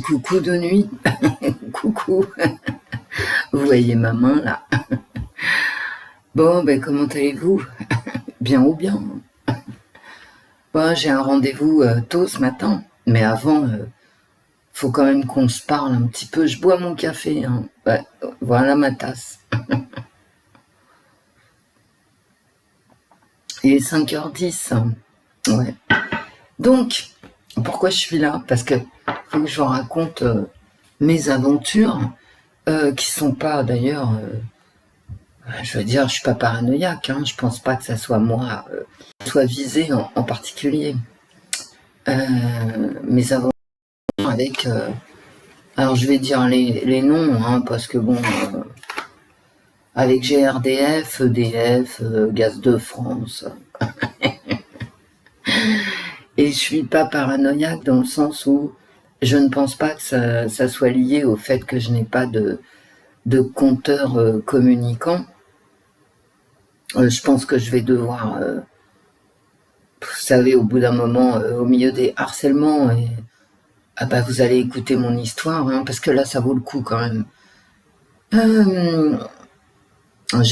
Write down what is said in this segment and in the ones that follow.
Coucou de nuit. Coucou. Vous voyez ma main là. Bon, ben comment allez-vous? Bien ou bien? Bon, j'ai un rendez-vous tôt ce matin, mais avant, faut quand même qu'on se parle un petit peu. Je bois mon café, hein. Ouais, voilà ma tasse. Il est 5h10. Ouais. Donc, pourquoi je suis là? Parce que faut que je vous raconte mes aventures, qui sont pas d'ailleurs... je veux dire, je suis pas paranoïaque, hein. Je pense pas que ça soit moi, soit visé en particulier. Mes aventures avec... alors je vais dire les noms, hein, parce que bon... avec GRDF, EDF, Gaz de France. Et je suis pas paranoïaque dans le sens où je ne pense pas que ça soit lié au fait que je n'ai pas de compteur communicant. Je pense que je vais devoir, vous savez, au bout d'un moment, au milieu des harcèlements, et ah bah vous allez écouter mon histoire, hein, parce que là ça vaut le coup quand même. Je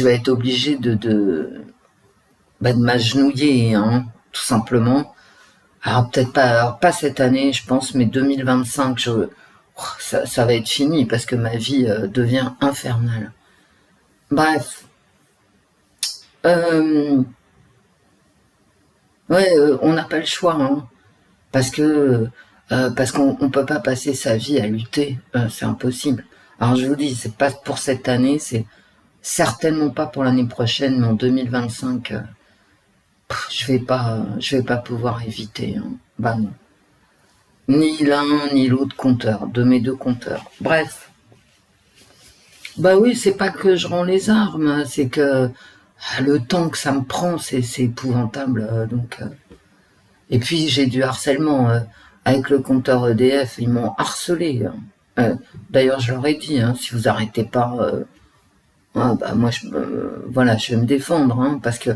vais être obligée de m'agenouiller, hein, tout simplement. Alors peut-être pas, alors pas cette année, je pense, mais 2025, ça va être fini parce que ma vie devient infernale. Bref, ouais, on n'a pas le choix, hein, parce qu'on peut pas passer sa vie à lutter, c'est impossible. Alors je vous dis, c'est pas pour cette année, c'est certainement pas pour l'année prochaine, mais en 2025, je vais pas pouvoir éviter, hein. Bah non. Ni l'un ni l'autre compteur, de mes deux compteurs. Bref. Bah oui, c'est pas que je rends les armes, hein, c'est que le temps que ça me prend, c'est épouvantable. Donc, et puis j'ai du harcèlement avec le compteur EDF, ils m'ont harcelé, hein. D'ailleurs, je leur ai dit, hein, si vous arrêtez pas, ah, bah moi, voilà, je vais me défendre, hein, parce que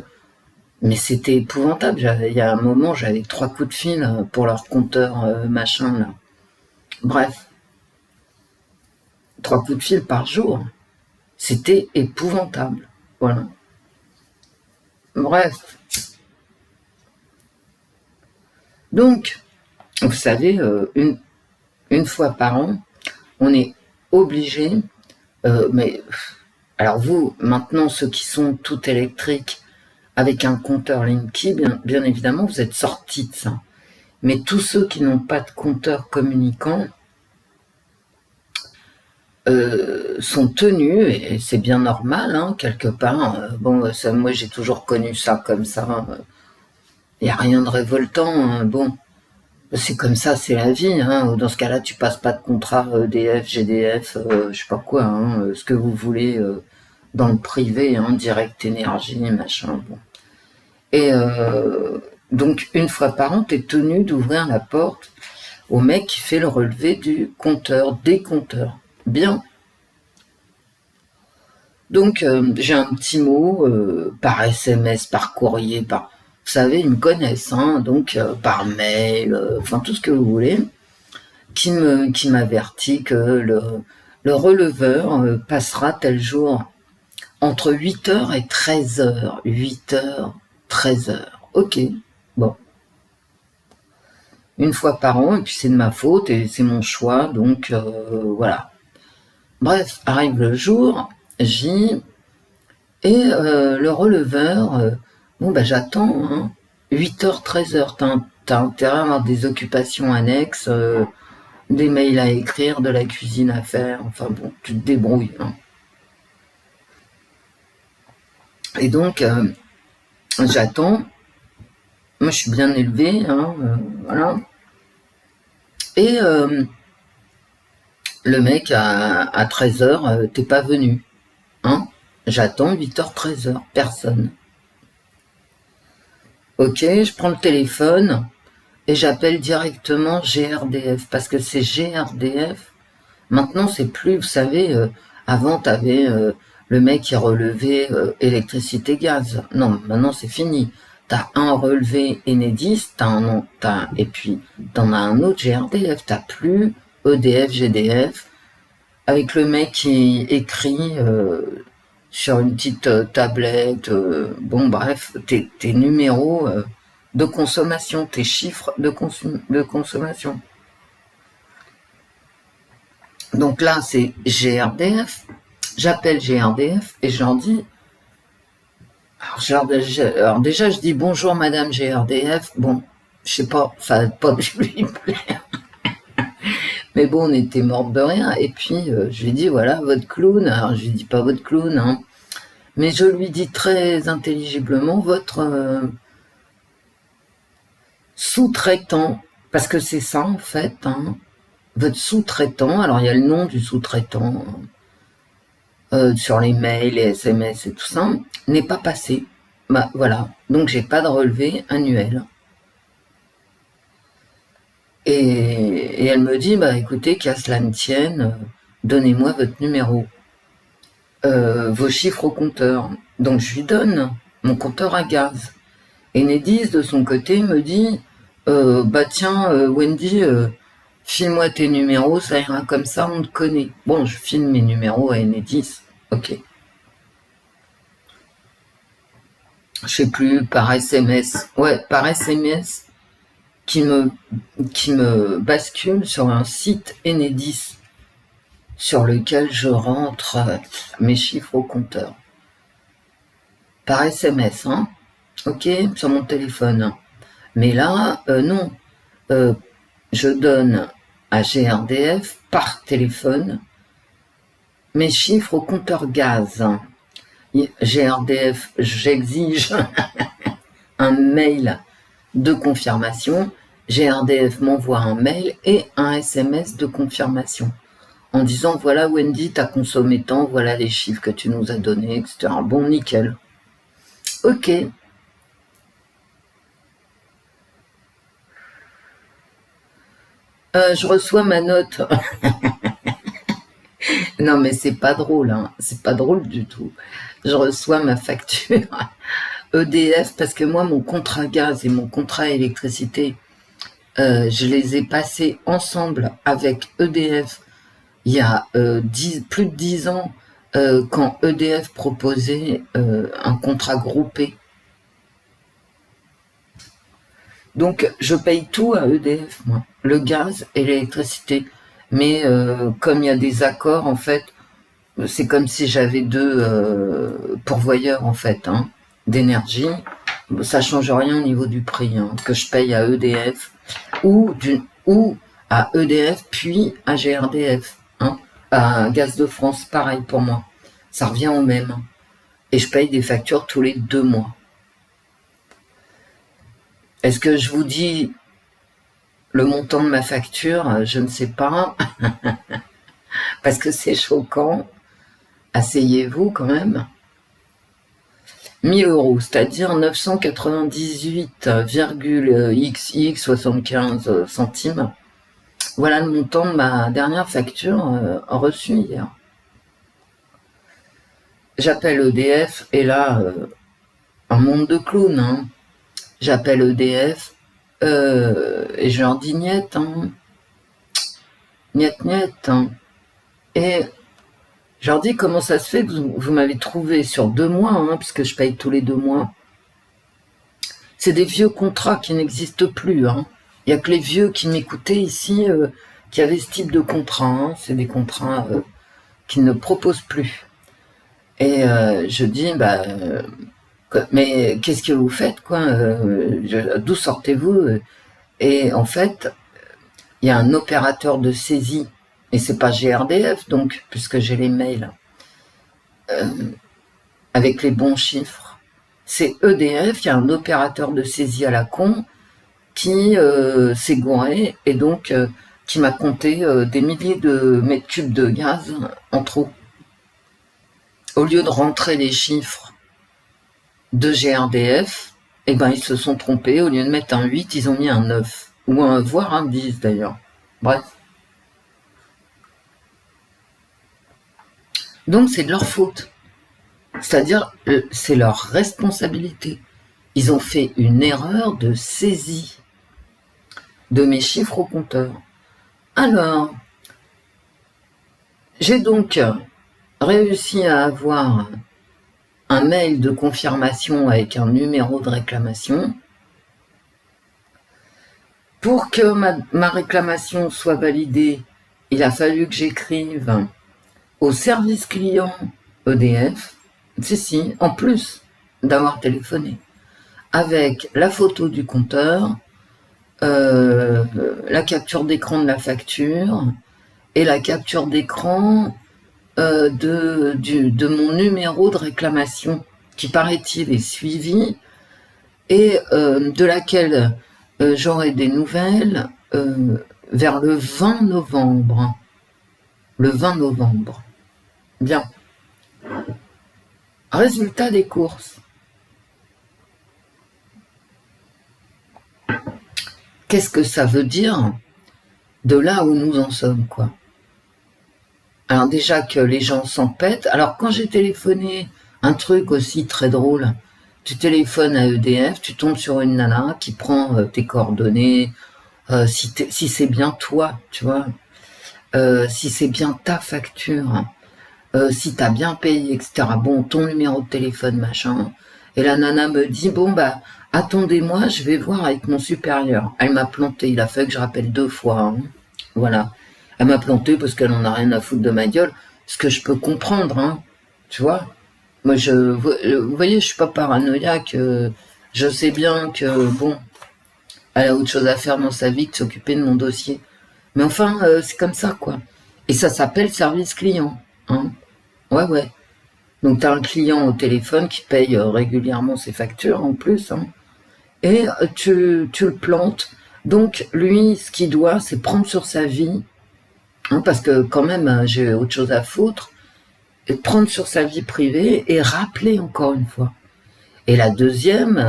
mais c'était épouvantable. Il y a un moment, j'avais 3 coups de fil pour leur compteur machin là. Bref, 3 coups de fil par jour. C'était épouvantable. Voilà. Bref. Donc, vous savez, une fois par an, on est obligé, mais alors vous, maintenant, ceux qui sont tout électriques, avec un compteur Linky, bien évidemment, vous êtes sortis de ça. Mais tous ceux qui n'ont pas de compteur communicant sont tenus, et c'est bien normal, hein, quelque part. Bon, ça, moi j'ai toujours connu ça comme ça. Il n'y a rien de révoltant, hein. Bon, c'est comme ça, c'est la vie, hein. Dans ce cas-là, tu passes pas de contrat EDF, GDF, je sais pas quoi, hein, ce que vous voulez dans le privé, hein, Direct Énergie, machin. Bon. Et donc, une fois par an, tu es tenu d'ouvrir la porte au mec qui fait le relevé du compteur, des compteurs. Bien. Donc, j'ai un petit mot par SMS, par courrier, par... Vous savez, ils me connaissent, hein, donc par mail, enfin tout ce que vous voulez, qui m'avertit que le releveur passera tel jour entre 8h et 13h. 8h, 13h. Ok, bon. Une fois par an, et puis c'est de ma faute, et c'est mon choix, donc voilà. Bref, arrive le jour, et le releveur, bon bah j'attends, hein. 8h, 13h, t'as intérêt à avoir des occupations annexes, des mails à écrire, de la cuisine à faire, enfin bon, tu te débrouilles, hein. Et donc, j'attends. Moi, je suis bien élevée, hein, voilà. Et le mec, à 13h, t'es pas venu, hein. J'attends 8h, 13h, personne. Ok, je prends le téléphone et j'appelle directement GRDF, parce que c'est GRDF. Maintenant, c'est plus, vous savez, avant, t'avais le mec qui relevait électricité-gaz. Non, maintenant, c'est fini. T'as un relevé Enedis, et puis t'en as un autre GRDF. T'as plus EDF, GDF, avec le mec qui écrit sur une petite tablette, bon bref, tes numéros de consommation, tes chiffres de consommation. Donc là, c'est GRDF. J'appelle GRDF et je leur dis... Alors déjà, je dis bonjour Madame GRDF. Bon, je sais pas, ça n'a pas dû lui plaire. Mais bon, on était morte de rien. Et puis, je lui dis, voilà, votre clown. Alors, je lui dis pas votre clown, hein. Mais je lui dis très intelligiblement, votre sous-traitant. Parce que c'est ça, en fait, hein. Votre sous-traitant. Alors, il y a le nom du sous-traitant sur les mails, les SMS et tout ça, n'est pas passé. Bah, voilà. Donc, j'ai pas de relevé annuel. Et elle me dit, bah écoutez, qu'à cela ne tienne, donnez-moi votre numéro, vos chiffres au compteur. Donc je lui donne mon compteur à gaz. Et Enedis, de son côté, me dit, bah tiens, Wendy, file-moi tes numéros, ça ira comme ça, on te connaît. Bon, je file mes numéros à Enedis, ok. Je sais plus, par SMS. Ouais, par SMS. Qui me bascule sur un site Enedis sur lequel je rentre mes chiffres au compteur. Par SMS, hein. Ok, sur mon téléphone. Mais là, non. Je donne à GRDF par téléphone mes chiffres au compteur gaz. GRDF, j'exige un mail de confirmation. GRDF m'envoie un mail et un SMS de confirmation en disant voilà Wendy, t'as consommé tant, voilà les chiffres que tu nous as donnés, etc. Bon, nickel. Ok. Je reçois ma note. Non mais c'est pas drôle, hein. C'est pas drôle du tout. Je reçois ma facture EDF parce que moi mon contrat gaz et mon contrat électricité, je les ai passés ensemble avec EDF il y a plus de 10 ans quand EDF proposait un contrat groupé. Donc je paye tout à EDF, moi, le gaz et l'électricité. Mais comme il y a des accords, en fait, c'est comme si j'avais deux pourvoyeurs, en fait, hein, d'énergie. Ça change rien au niveau du prix, hein, que je paye à EDF ou à EDF puis à GRDF, hein, à Gaz de France, pareil pour moi. Ça revient au même. Et je paye des factures tous les 2 mois. Est-ce que je vous dis le montant de ma facture? Je ne sais pas. Parce que c'est choquant. Asseyez-vous quand même. 1 000 €, c'est-à-dire 998,XX 75 centimes. Voilà le montant de ma dernière facture reçue hier. J'appelle EDF et là, un monde de clowns, hein. J'appelle EDF et je leur dis niet, hein. Niet, hein. Et je leur dis comment ça se fait que vous m'avez trouvé sur 2 mois, hein, puisque je paye tous les 2 mois. C'est des vieux contrats qui n'existent plus, hein. Il n'y a que les vieux qui m'écoutaient ici qui avaient ce type de contrat, hein. C'est des contrats qu'ils ne proposent plus. Et je dis, bah, mais qu'est-ce que vous faites, quoi? D'où sortez-vous? Et en fait, il y a un opérateur de saisie, et c'est pas GRDF, donc, puisque j'ai les mails, avec les bons chiffres. C'est EDF, il y a un opérateur de saisie à la con qui s'est gouré, et donc qui m'a compté des milliers de mètres cubes de gaz en trop. Au lieu de rentrer les chiffres de GRDF, eh ben ils se sont trompés. Au lieu de mettre un 8, ils ont mis un 9. Ou voire un 10 d'ailleurs. Bref. Donc c'est de leur faute. C'est-à-dire, c'est leur responsabilité. Ils ont fait une erreur de saisie de mes chiffres au compteur. Alors, J'ai donc réussi à avoir un mail de confirmation avec un numéro de réclamation. Pour que ma réclamation soit validée, il a fallu que j'écrive au service client EDF, si, en plus d'avoir téléphoné, avec la photo du compteur, la capture d'écran de la facture et la capture d'écran de mon numéro de réclamation qui, paraît-il, est suivi et de laquelle j'aurai des nouvelles vers le 20 novembre. Le 20 novembre. Bien. Résultat des courses. Qu'est-ce que ça veut dire de là où nous en sommes, quoi? Alors déjà que les gens s'en pètent. Alors quand j'ai téléphoné, un truc aussi très drôle, tu téléphones à EDF, tu tombes sur une nana qui prend tes coordonnées, si c'est bien toi, tu vois, si c'est bien ta facture, si t'as bien payé, etc. Bon, ton numéro de téléphone, machin. Et la nana me dit, bon bah, attendez-moi, je vais voir avec mon supérieur. Elle m'a planté, il a fallu que je rappelle 2 fois. Hein. Voilà. Elle m'a planté parce qu'elle en a rien à foutre de ma gueule, ce que je peux comprendre, hein. Tu vois. Moi, vous voyez, je suis pas paranoïaque. Je sais bien que, bon, elle a autre chose à faire dans sa vie que de s'occuper de mon dossier. Mais enfin, c'est comme ça, quoi. Et ça s'appelle service client. Hein. Ouais. Donc, tu as un client au téléphone qui paye régulièrement ses factures, en plus. Hein. Et tu le plantes. Donc, lui, ce qu'il doit, c'est prendre sur sa vie, hein, parce que quand même, j'ai autre chose à foutre, et prendre sur sa vie privée et rappeler encore une fois. Et la deuxième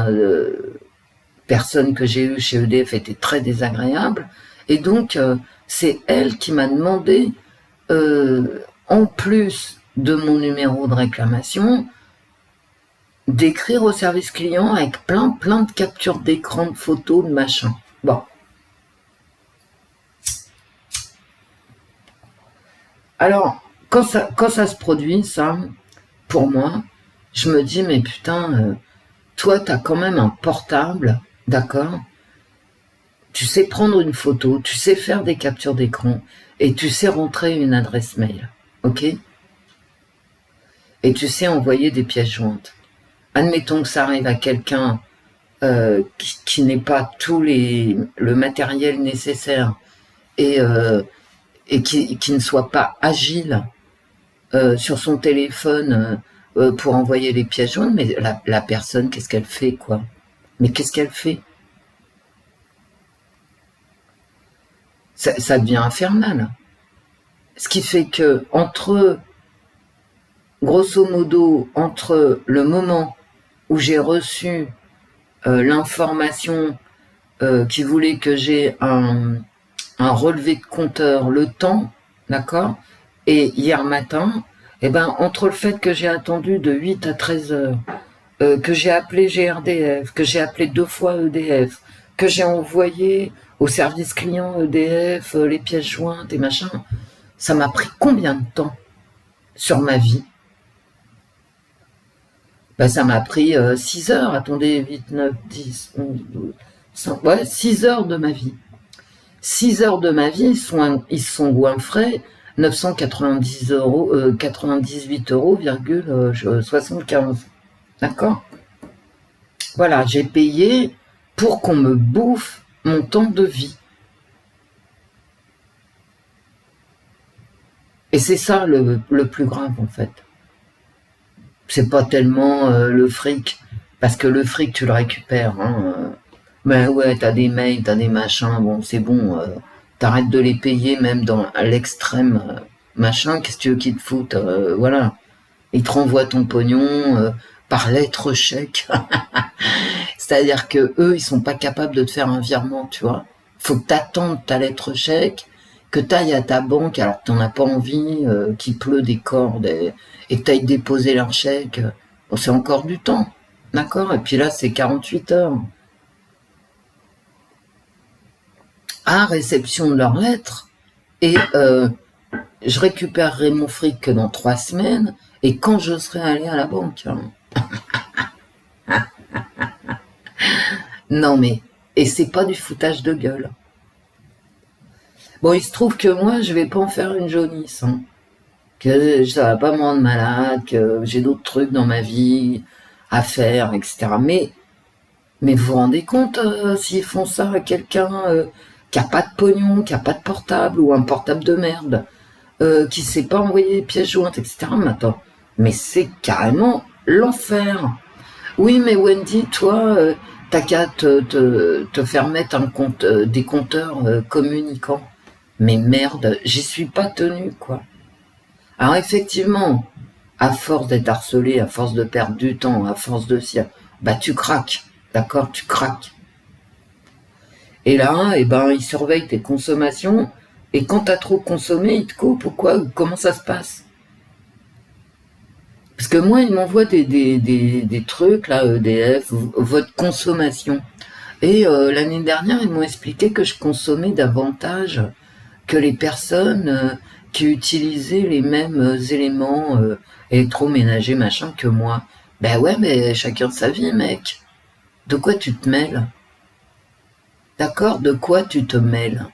personne que j'ai eue chez EDF était très désagréable. Et donc, c'est elle qui m'a demandé, en plus de mon numéro de réclamation, d'écrire au service client avec plein de captures d'écran, de photos, de machin. Bon. Alors, quand ça se produit, ça, pour moi, je me dis, mais putain, toi, t'as quand même un portable, d'accord? Tu sais prendre une photo, tu sais faire des captures d'écran, et tu sais rentrer une adresse mail, ok? Et tu sais envoyer des pièces jointes. Admettons que ça arrive à quelqu'un qui n'ait pas le matériel nécessaire et qui ne soit pas agile sur son téléphone pour envoyer les pièces jointes, mais la personne, qu'est-ce qu'elle fait, quoi? Mais qu'est-ce qu'elle fait? Ça devient infernal. Ce qui fait que grosso modo, entre le moment où j'ai reçu l'information qui voulait que j'ai un relevé de compteur, le temps, d'accord, et hier matin, eh ben, entre le fait que j'ai attendu de 8 à 13 heures, que j'ai appelé GRDF, que j'ai appelé 2 fois EDF, que j'ai envoyé au service client EDF les pièces jointes et machin, ça m'a pris combien de temps sur ma vie? Ben, ça m'a pris 6 heures, attendez, 8, 9, 10, 11, 12, 5, ouais, 6 heures de ma vie. 6 heures de ma vie, ils se sont goinfrés 990 euros, 98 euros, 75. D'accord? Voilà, j'ai payé pour qu'on me bouffe mon temps de vie. Et c'est ça le plus grave, en fait. C'est pas tellement le fric, parce que le fric, tu le récupères. Hein, mais ouais, t'as des mails, t'as des machins, bon, c'est bon, t'arrêtes de les payer même à l'extrême machin, qu'est-ce que tu veux qu'ils te foutent, voilà. Ils te renvoient ton pognon par lettre chèque. C'est-à-dire que eux, ils sont pas capables de te faire un virement, tu vois. Faut que t'attendes ta lettre chèque, que t'ailles à ta banque, alors que t'en as pas envie, qu'il pleut des cordes et que t'ailles déposer leur chèque. Bon, c'est encore du temps, d'accord? Et puis là, c'est 48 heures. À réception de leur lettre et je récupérerai mon fric que dans 3 semaines, et quand je serai allé à la banque. Non mais, et c'est pas du foutage de gueule. Bon, il se trouve que moi, je vais pas en faire une jaunisse, hein. Que ça va pas me rendre malade, que j'ai d'autres trucs dans ma vie à faire, etc. Mais vous vous rendez compte s'ils font ça à quelqu'un qui a pas de pognon, qui a pas de portable, ou un portable de merde, qui sait pas envoyer des pièces jointes, etc. Mais attends, mais c'est carrément l'enfer. Oui, mais Wendy, toi, t'as qu'à te faire mettre des compteurs communicants. Mais merde, j'y suis pas tenue, quoi. Alors effectivement, à force d'être harcelé, à force de perdre du temps, à force de cire, bah tu craques, d'accord, tu craques. Et là, eh ben, ils surveillent tes consommations, et quand t'as trop consommé, ils te coupent ou quoi, ou comment ça se passe? Parce que moi, ils m'envoient des trucs, là, EDF, votre consommation. Et l'année dernière, ils m'ont expliqué que je consommais davantage que les personnes qui utilisaient les mêmes éléments électroménagers, machin, que moi. Ben ouais, mais chacun sa vie, mec. De quoi tu te mêles? D'accord? De quoi tu te mêles?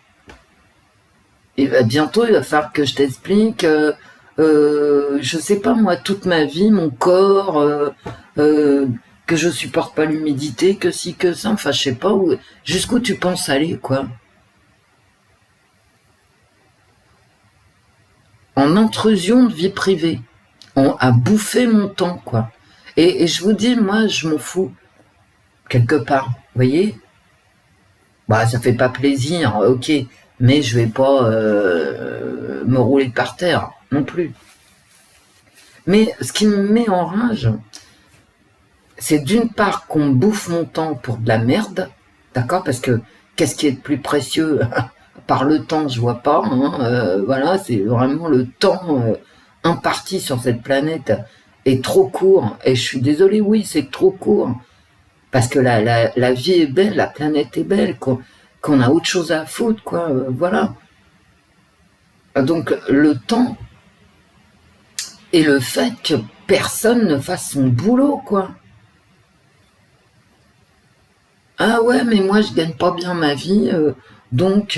Et ben, bientôt, il va falloir que je t'explique, je sais pas moi, toute ma vie, mon corps, que je supporte pas l'humidité, que si, que ça, enfin je sais pas jusqu'où tu penses aller, quoi. En intrusion de vie privée, à bouffer mon temps, quoi. Et je vous dis, moi, je m'en fous, quelque part, vous voyez? Bah, ça fait pas plaisir, ok, mais je vais pas me rouler par terre, non plus. Mais ce qui me met en rage, c'est d'une part qu'on bouffe mon temps pour de la merde, d'accord? Parce que qu'est-ce qui est de plus précieux par le temps, je vois pas, hein, voilà, c'est vraiment le temps imparti sur cette planète est trop court, et je suis désolé, oui, c'est trop court, parce que la vie est belle, la planète est belle, qu'on a autre chose à foutre, quoi, voilà. Donc le temps et le fait que personne ne fasse son boulot, quoi. Ah ouais, mais moi je gagne pas bien ma vie, donc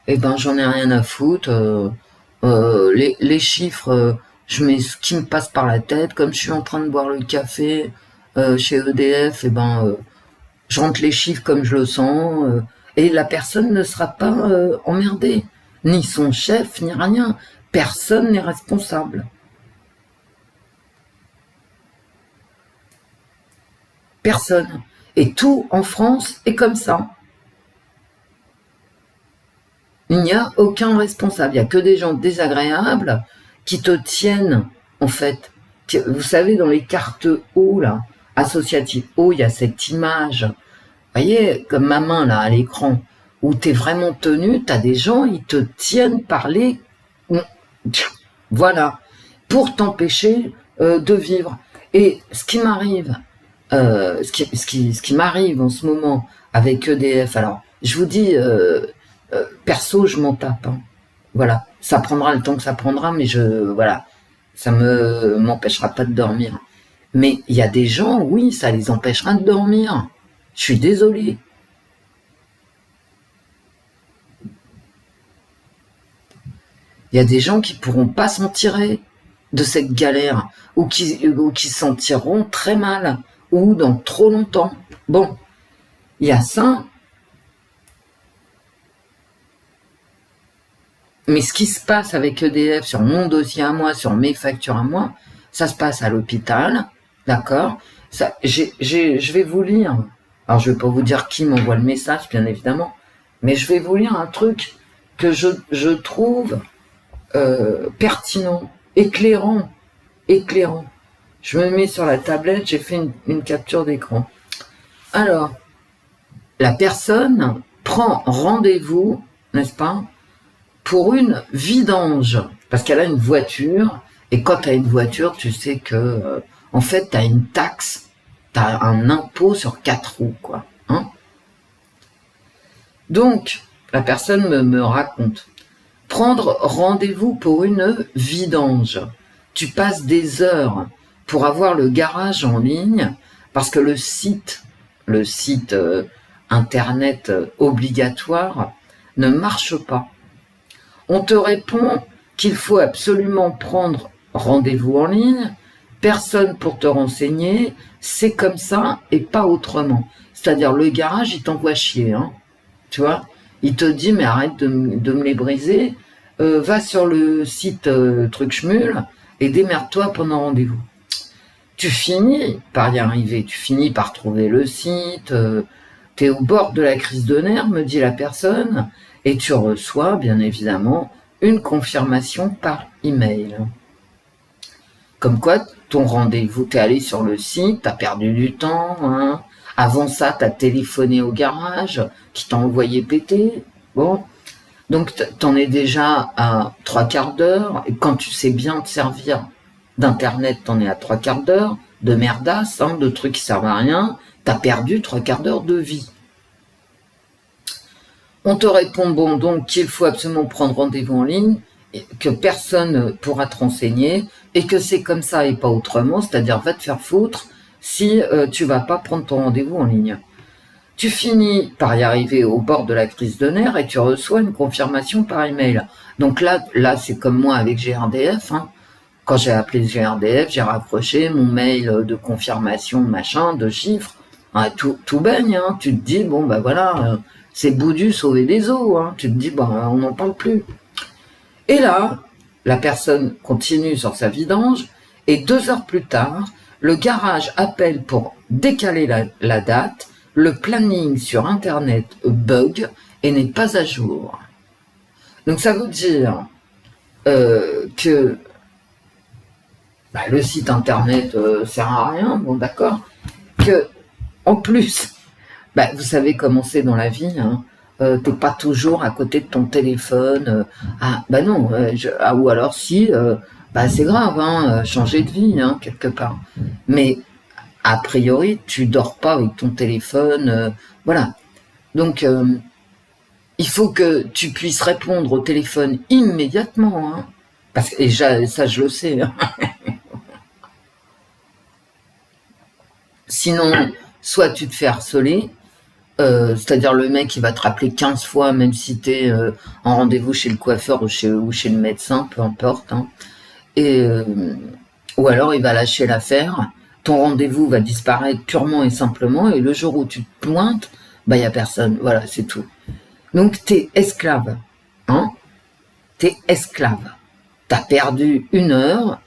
eh ben j'en ai rien à foutre. Les chiffres, je mets ce qui me passe par la tête. Comme je suis en train de boire le café chez EDF, eh ben je rentre les chiffres comme je le sens, et la personne ne sera pas emmerdée, ni son chef, ni rien. Personne n'est responsable. Personne. Et tout en France est comme ça. Il n'y a aucun responsable. Il n'y a que des gens désagréables qui te tiennent, en fait. Vous savez, dans les cartes haut, là, associatives haut, il y a cette image. Vous voyez, comme ma main, là, à l'écran, où tu es vraiment tenu, tu as des gens, ils te tiennent par les... Voilà. Pour t'empêcher de vivre. Et ce qui m'arrive, ce qui m'arrive en ce moment avec EDF, alors, je vous dis... perso, je m'en tape, hein. Voilà, ça prendra le temps que ça prendra, mais voilà, ça m'empêchera pas de dormir. Mais il y a des gens, oui, ça les empêchera de dormir. Je suis désolée. Il y a des gens qui pourront pas s'en tirer de cette galère, ou qui s'en tireront très mal, ou dans trop longtemps. Bon, il y a ça. Mais ce qui se passe avec EDF sur mon dossier à moi, sur mes factures à moi, ça se passe à l'hôpital, d'accord? Je vais vous lire. Alors, je vais pas vous dire qui m'envoie le message, bien évidemment, mais je vais vous lire un truc que je trouve pertinent, éclairant. Je me mets sur la tablette, j'ai fait une capture d'écran. Alors, la personne prend rendez-vous, n'est-ce pas, pour une vidange, parce qu'elle a une voiture, et quand tu as une voiture, tu sais que, en fait, tu as une taxe, tu as un impôt sur 4 roues, quoi. Hein. Donc, la personne me raconte, Prendre rendez-vous pour une vidange. Tu passes des heures pour avoir le garage en ligne parce que le site internet obligatoire ne marche pas. On te répond qu'il faut absolument prendre rendez-vous en ligne, personne pour te renseigner, c'est comme ça et pas autrement. C'est-à-dire le garage, il t'envoie chier, hein, tu vois. Il te dit, mais arrête de me les briser, va sur le site truc schmul et démerde-toi pendant rendez-vous. Tu finis par y arriver, tu finis par trouver le site, t'es au bord de la crise de nerfs, me dit la personne, et tu reçois, bien évidemment, une confirmation par email. Comme quoi, ton rendez-vous, t'es allé sur le site, t'as perdu du temps, hein. Avant ça, t'as téléphoné au garage, qui t'a envoyé péter, bon. Donc, t'en es déjà à 3/4 d'heure, et quand tu sais bien te servir d'Internet, t'en es à 3/4 d'heure, de merdasse, hein, de trucs qui servent à rien, t'as perdu 3/4 d'heure de vie. On te répond, bon, donc qu'il faut absolument prendre rendez-vous en ligne, que personne pourra te renseigner, et que c'est comme ça et pas autrement, c'est-à-dire va te faire foutre si tu vas pas prendre ton rendez-vous en ligne. Tu finis par y arriver au bord de la crise de nerfs et tu reçois une confirmation par email. Donc là c'est comme moi avec GRDF, hein. Quand j'ai appelé GRDF, j'ai rapproché mon mail de confirmation, machin, de chiffres, hein, tout baigne, hein. Tu te dis, bon, bah voilà, c'est Boudu sauver des eaux, hein. Tu te dis, bah, on n'en parle plus. Et là, la personne continue sur sa vidange, et 2 heures plus tard, le garage appelle pour décaler la date, le planning sur Internet bug et n'est pas à jour. Donc ça veut dire que le site internet sert à rien, bon d'accord, que en plus, vous savez comment c'est dans la vie, hein, t'es pas toujours à côté de ton téléphone, non, ou alors si, c'est grave, hein, changer de vie, hein, quelque part. Mais a priori, tu dors pas avec ton téléphone, voilà. Donc, il faut que tu puisses répondre au téléphone immédiatement, hein, parce que, et ça je le sais, hein. Sinon, soit tu te fais harceler, c'est-à-dire le mec il va te rappeler 15 fois, même si t'es en rendez-vous chez le coiffeur ou chez le médecin, peu importe, hein. Ou alors il va lâcher l'affaire, ton rendez-vous va disparaître purement et simplement, et le jour où tu te pointes, il y a personne, voilà, c'est tout. Donc t'es esclave, hein, t'es esclave. T'as perdu 1 heure,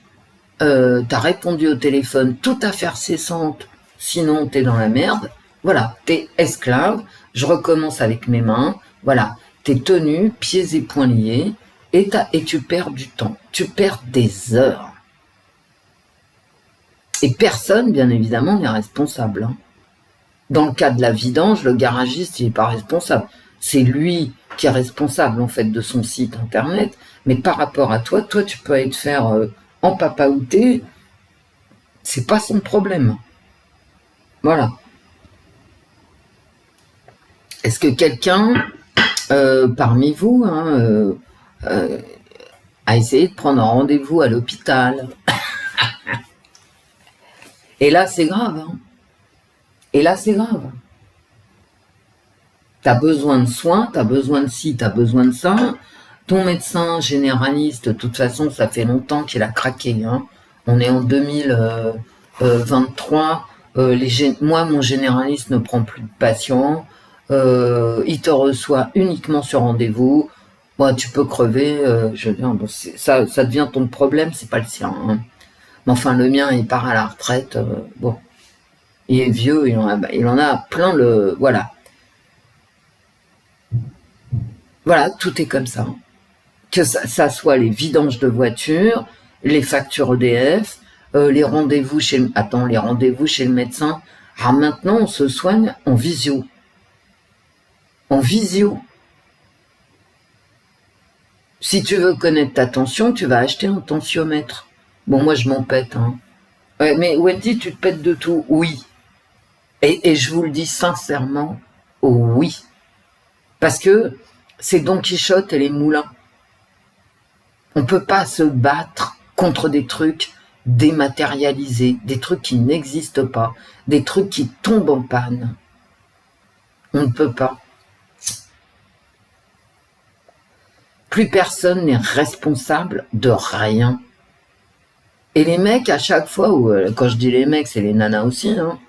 t'as répondu au téléphone toute affaire cessante, sinon t'es dans la merde, voilà, t'es esclave, je recommence avec mes mains, voilà, t'es tenu, pieds et poings liés, et tu perds du temps, tu perds des heures. Et personne, bien évidemment, n'est responsable, hein. Dans le cas de la vidange, le garagiste, il n'est pas responsable. C'est lui qui est responsable, en fait, de son site internet, mais par rapport à toi, tu peux aller te faire empapaouter, c'est pas son problème. Voilà. Est-ce que quelqu'un, parmi vous, hein, a essayé de prendre un rendez-vous à l'hôpital? Et là, c'est grave, hein. Et là, c'est grave. T'as besoin de soins, t'as besoin de ci, t'as besoin de ça. Ton médecin généraliste, de toute façon, ça fait longtemps qu'il a craqué, hein. On est en 2023. Moi, mon généraliste ne prend plus de patients. Il te reçoit uniquement sur rendez-vous. Bon, tu peux crever. Je veux dire, bon, ça devient ton problème, c'est pas le sien, hein. Mais enfin, le mien, il part à la retraite. Bon, il est vieux, il en a plein le... Voilà. Voilà, tout est comme ça. Que ça soit les vidanges de voitures, les factures EDF, les rendez-vous chez le médecin. Alors maintenant, on se soigne en visio. En visio. Si tu veux connaître ta tension, tu vas acheter un tensiomètre. Bon, moi, je m'en pète, hein. Mais Wendy, tu te pètes de tout? Oui. Et je vous le dis sincèrement, oui. Parce que c'est Don Quichotte et les moulins. On peut pas se battre contre des trucs dématérialisés, des trucs qui n'existent pas, des trucs qui tombent en panne. On ne peut pas. Plus personne n'est responsable de rien. Et les mecs, à chaque fois, quand je dis les mecs, c'est les nanas aussi, hein,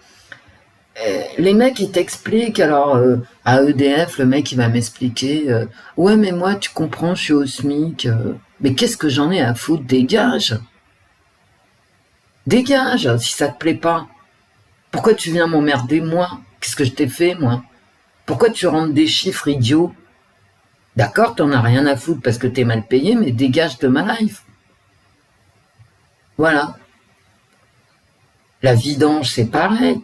les mecs, ils t'expliquent, alors, à EDF, le mec, il va m'expliquer, ouais, mais moi, tu comprends, je suis au SMIC, mais qu'est-ce que j'en ai à foutre, dégage. Dégage, si ça te plaît pas. Pourquoi tu viens m'emmerder, moi? Qu'est-ce que je t'ai fait, moi? Pourquoi tu rentres des chiffres idiots? D'accord, t'en as rien à foutre parce que t'es mal payé, mais dégage de ma life. Voilà. La vidange, c'est pareil.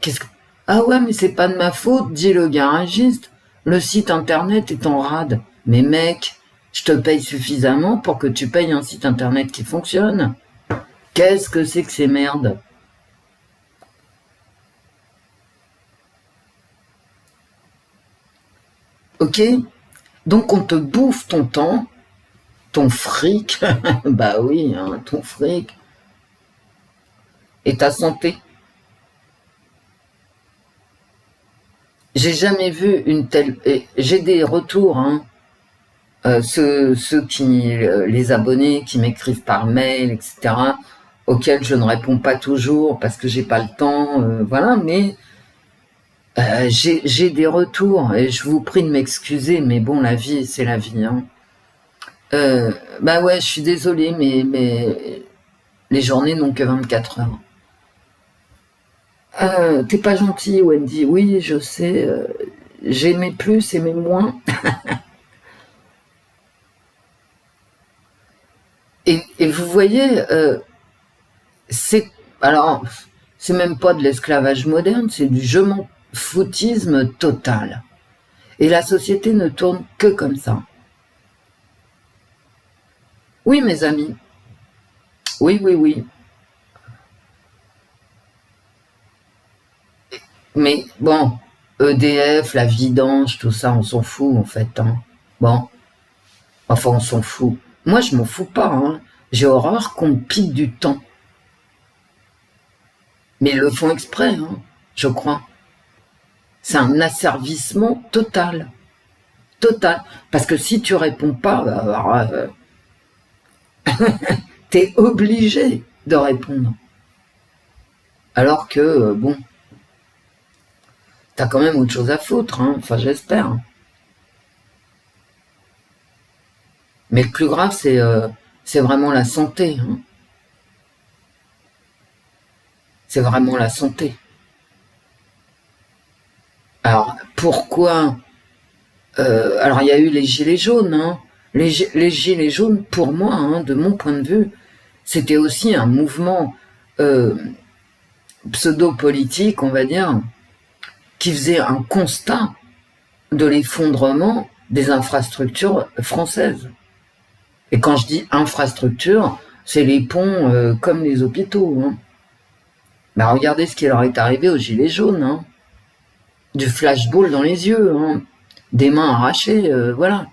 Ah ouais, mais c'est pas de ma faute, dit le garagiste. Le site internet est en rade. Mais mec, je te paye suffisamment pour que tu payes un site internet qui fonctionne. Qu'est-ce que c'est que ces merdes? Ok? Donc on te bouffe ton temps, ton fric, bah oui, hein, ton fric, et ta santé. J'ai jamais vu une telle... J'ai des retours, hein, ceux qui... les abonnés qui m'écrivent par mail, etc., auxquels je ne réponds pas toujours parce que j'ai pas le temps, voilà, mais j'ai des retours et je vous prie de m'excuser, mais bon, la vie, c'est la vie, hein. Bah ouais, je suis désolée, mais les journées n'ont que 24 heures. T'es pas gentil, Wendy. Oui, je sais. J'aimais plus, aimais moins. Et vous voyez, alors, c'est même pas de l'esclavage moderne, c'est du je m'en foutisme total. Et la société ne tourne que comme ça. Oui, mes amis. Oui, oui, oui. Mais bon, EDF, la vidange, tout ça, on s'en fout en fait, hein. Bon, enfin, on s'en fout. Moi, je m'en fous pas, hein. J'ai horreur qu'on me pique du temps. Mais ils le font exprès, hein, je crois. C'est un asservissement total. Total. Parce que si tu réponds pas, bah, t'es obligé de répondre. Alors que, bon, t'as quand même autre chose à foutre, hein. Enfin, j'espère. Mais le plus grave, c'est vraiment la santé, hein. C'est vraiment la santé. Alors, pourquoi alors, il y a eu les gilets jaunes, hein. Les gilets jaunes, pour moi, hein, de mon point de vue, c'était aussi un mouvement pseudo-politique, on va dire, qui faisait un constat de l'effondrement des infrastructures françaises. Et quand je dis infrastructure, c'est les ponts comme les hôpitaux, hein. Bah, regardez ce qui leur est arrivé aux gilets jaunes, hein. Du flashball dans les yeux, hein. Des mains arrachées, voilà.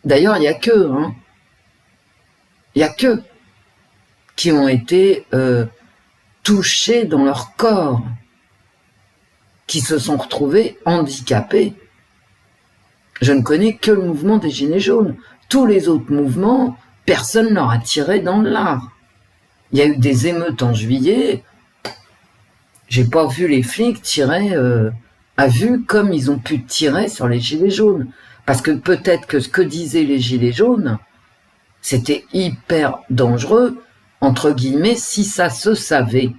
D'ailleurs, il n'y a qu'eux, hein. Il n'y a qu'eux qui ont été touchés dans leur corps, qui se sont retrouvés handicapés. Je ne connais que le mouvement des Gilets jaunes. Tous les autres mouvements, personne ne leur a tiré dans l'art. Il y a eu des émeutes en juillet. J'ai pas vu les flics tirer à vue comme ils ont pu tirer sur les Gilets jaunes. Parce que peut-être que ce que disaient les Gilets jaunes, c'était hyper dangereux, entre guillemets, si ça se savait.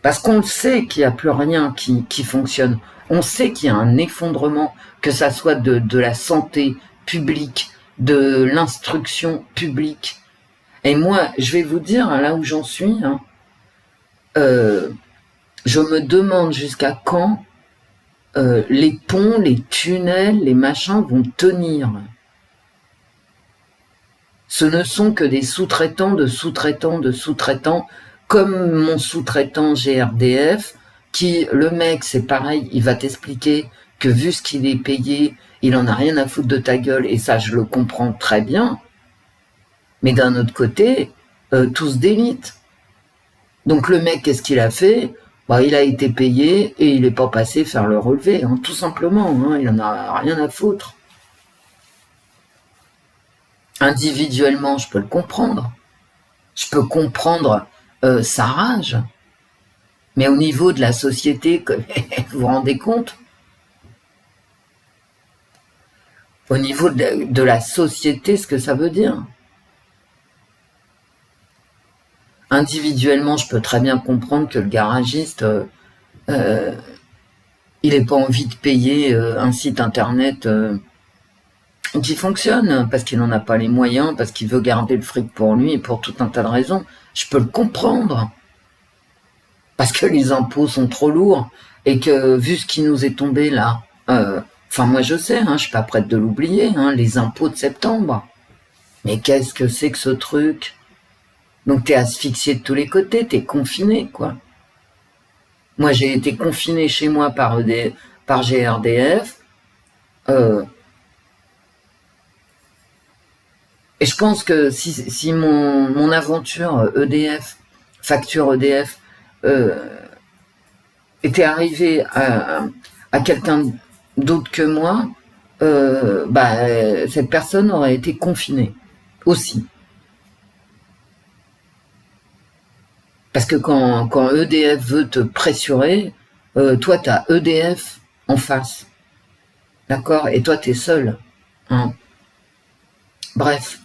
Parce qu'on sait qu'il n'y a plus rien qui fonctionne. On sait qu'il y a un effondrement, que ça soit de la santé publique, de l'instruction publique. Et moi, je vais vous dire, là où j'en suis, hein, je me demande jusqu'à quand les ponts, les tunnels, les machins vont tenir. Ce ne sont que des sous-traitants de sous-traitants de sous-traitants, comme mon sous-traitant GRDF, qui, le mec, c'est pareil, il va t'expliquer que vu ce qu'il est payé, il en a rien à foutre de ta gueule, et ça, je le comprends très bien. Mais d'un autre côté, tout se délite. Donc le mec, qu'est-ce qu'il a fait? Bah, il a été payé et il n'est pas passé faire le relevé, hein, tout simplement. Hein, il en a rien à foutre. Individuellement, je peux le comprendre. Je peux comprendre sa rage. Mais au niveau de la société, vous vous rendez compte? Au niveau de la société, ce que ça veut dire. Individuellement, je peux très bien comprendre que le garagiste, il n'ait pas envie de payer un site internet qui fonctionne, parce qu'il n'en a pas les moyens, parce qu'il veut garder le fric pour lui, et pour tout un tas de raisons. Je peux le comprendre. Parce que les impôts sont trop lourds, et que vu ce qui nous est tombé là, enfin moi je sais, hein, je suis pas prête de l'oublier, hein, les impôts de septembre. Mais qu'est-ce que c'est que ce truc? Donc t'es asphyxié de tous les côtés, t'es confiné, quoi. Moi j'ai été confiné chez moi par GRDF, et je pense que si mon aventure EDF, facture EDF, était arrivée à quelqu'un d'autre que moi, cette personne aurait été confinée aussi. Parce que quand EDF veut te pressurer, toi, tu as EDF en face. D'accord? Et toi, tu es seul. Hein. Bref.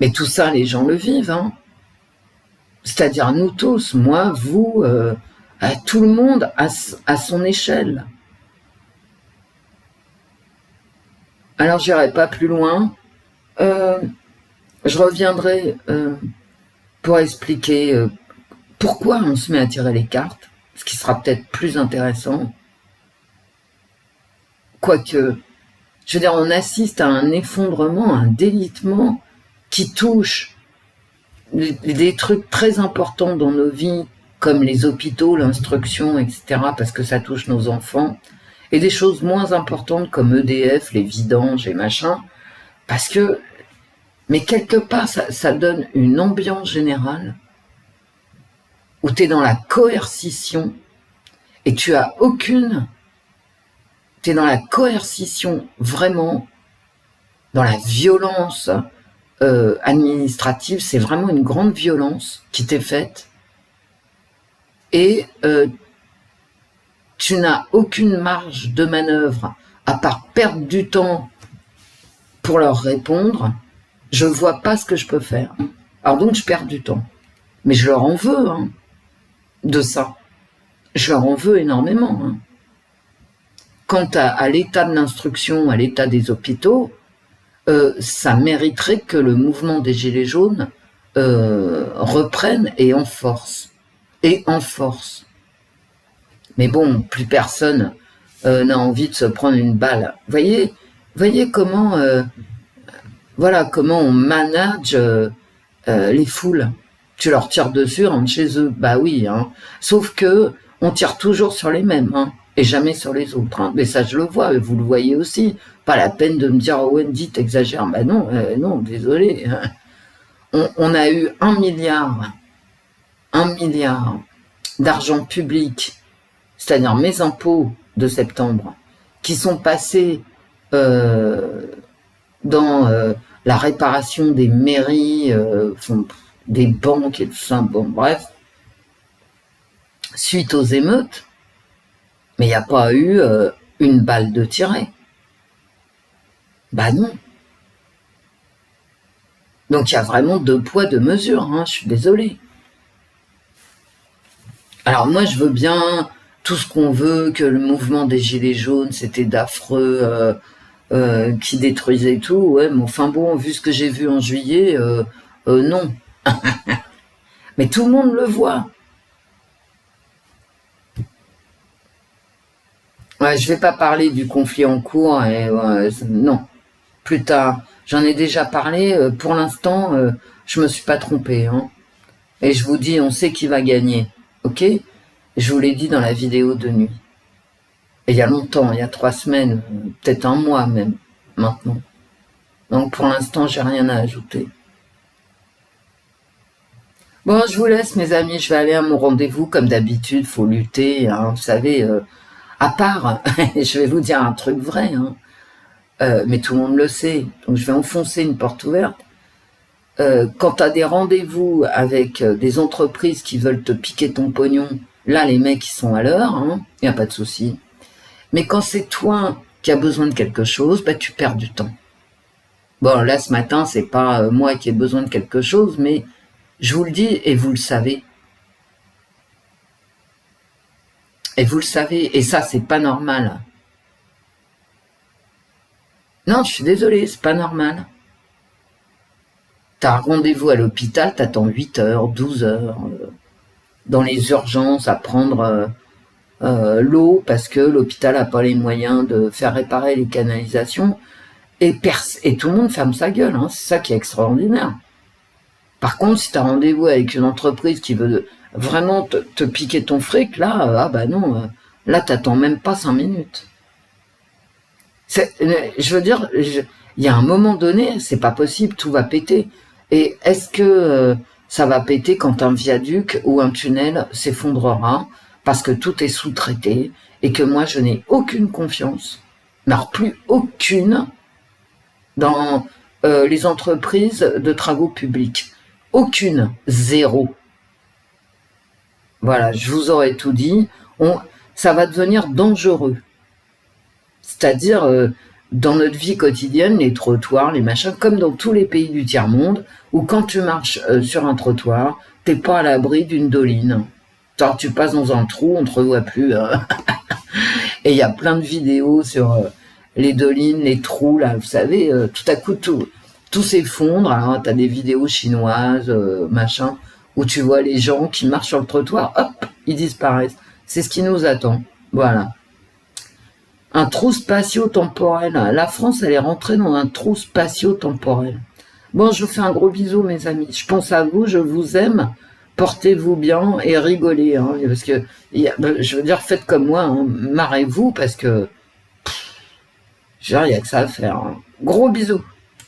Mais tout ça, les gens le vivent. Hein. C'est-à-dire nous tous, moi, vous, tout le monde à son échelle. Alors, j'irai pas plus loin. Je reviendrai pour expliquer pourquoi on se met à tirer les cartes, ce qui sera peut-être plus intéressant. Quoique, je veux dire, on assiste à un effondrement, un délitement qui touche des trucs très importants dans nos vies, comme les hôpitaux, l'instruction, etc., parce que ça touche nos enfants, et des choses moins importantes comme EDF, les vidanges et machin, parce que, mais quelque part, ça donne une ambiance générale où tu es dans la coercition et tu as aucune... Tu es dans la coercition vraiment, dans la violence administrative, c'est vraiment une grande violence qui t'est faite. Et tu n'as aucune marge de manœuvre à part perdre du temps pour leur répondre. Je vois pas ce que je peux faire. Alors donc je perds du temps. Mais je leur en veux, hein, de ça. Je leur en veux énormément. Hein. Quant à l'état de l'instruction, à l'état des hôpitaux, ça mériterait que le mouvement des Gilets jaunes reprenne et en force. Et en force. Mais bon, plus personne n'a envie de se prendre une balle. Voyez comment, comment on manage les foules. Tu leur tires dessus, rentre chez eux. Bah oui, hein. Sauf que on tire toujours sur les mêmes, hein, et jamais sur les autres. Hein. Mais ça, je le vois, et vous le voyez aussi. Pas la peine de me dire, oh Wendy, t'exagères. Bah non, non, désolé. On a eu 1 milliard d'argent public, c'est-à-dire mes impôts de septembre, qui sont passés dans la réparation des mairies, des banques et tout ça. Bon, bref, suite aux émeutes, mais il n'y a pas eu une balle de tirée. Bah non. Donc il y a vraiment 2 poids, 2 mesures, hein, je suis désolée. Alors moi je veux bien tout ce qu'on veut, que le mouvement des Gilets jaunes c'était d'affreux, qui détruisait tout, ouais, mais enfin bon, vu ce que j'ai vu en juillet, non. Mais tout le monde le voit. Ouais, je vais pas parler du conflit en cours, et non, plus tard. J'en ai déjà parlé, pour l'instant, je me suis pas trompée, hein. Et je vous dis, on sait qui va gagner, ok? Je vous l'ai dit dans la vidéo de nuit. Et il y a longtemps, il y a 3 semaines, peut-être un mois même, maintenant. Donc pour l'instant, j'ai rien à ajouter. Bon, je vous laisse, mes amis, je vais aller à mon rendez-vous, comme d'habitude, faut lutter, hein, vous savez, à part, je vais vous dire un truc vrai, hein, mais tout le monde le sait, donc je vais enfoncer une porte ouverte. Quand tu as des rendez-vous avec des entreprises qui veulent te piquer ton pognon, là, les mecs, ils sont à l'heure, hein, il n'y a pas de souci. Mais quand c'est toi qui as besoin de quelque chose, bah, tu perds du temps. Bon, là, ce matin, c'est pas moi qui ai besoin de quelque chose, mais je vous le dis et vous le savez. Et vous le savez, et ça, c'est pas normal. Non, je suis désolée, c'est pas normal. T'as un rendez-vous à l'hôpital, t'attends 8 heures, 12 heures, dans les urgences à prendre l'eau parce que l'hôpital n'a pas les moyens de faire réparer les canalisations, et tout le monde ferme sa gueule, hein, c'est ça qui est extraordinaire. Par contre, si tu as rendez-vous avec une entreprise qui veut vraiment te piquer ton fric, là, ah bah non, là, t'attends même pas 5 minutes. Je veux dire, il y a un moment donné, c'est pas possible, tout va péter. Et est-ce que ça va péter quand un viaduc ou un tunnel s'effondrera parce que tout est sous-traité et que moi, je n'ai aucune confiance, mais alors plus aucune, dans les entreprises de travaux publics. Aucune, zéro. Voilà, je vous aurais tout dit. Ça va devenir dangereux. C'est-à-dire, dans notre vie quotidienne, les trottoirs, les machins, comme dans tous les pays du tiers-monde, où quand tu marches sur un trottoir, t'es pas à l'abri d'une doline. Alors, tu passes dans un trou, on te revoit plus. Et il y a plein de vidéos sur les dolines, les trous, là, vous savez, tout à coup, tout s'effondre. Alors, t'as des vidéos chinoises, machin, où tu vois les gens qui marchent sur le trottoir, hop, ils disparaissent. C'est ce qui nous attend. Voilà. Un trou spatio-temporel. La France, elle est rentrée dans un trou spatio-temporel. Bon, je vous fais un gros bisou, mes amis. Je pense à vous, je vous aime. Portez-vous bien et rigolez. Hein, parce que, je veux dire, faites comme moi. Hein, marrez-vous parce que... il n'y a que ça à faire. Hein. Gros bisous.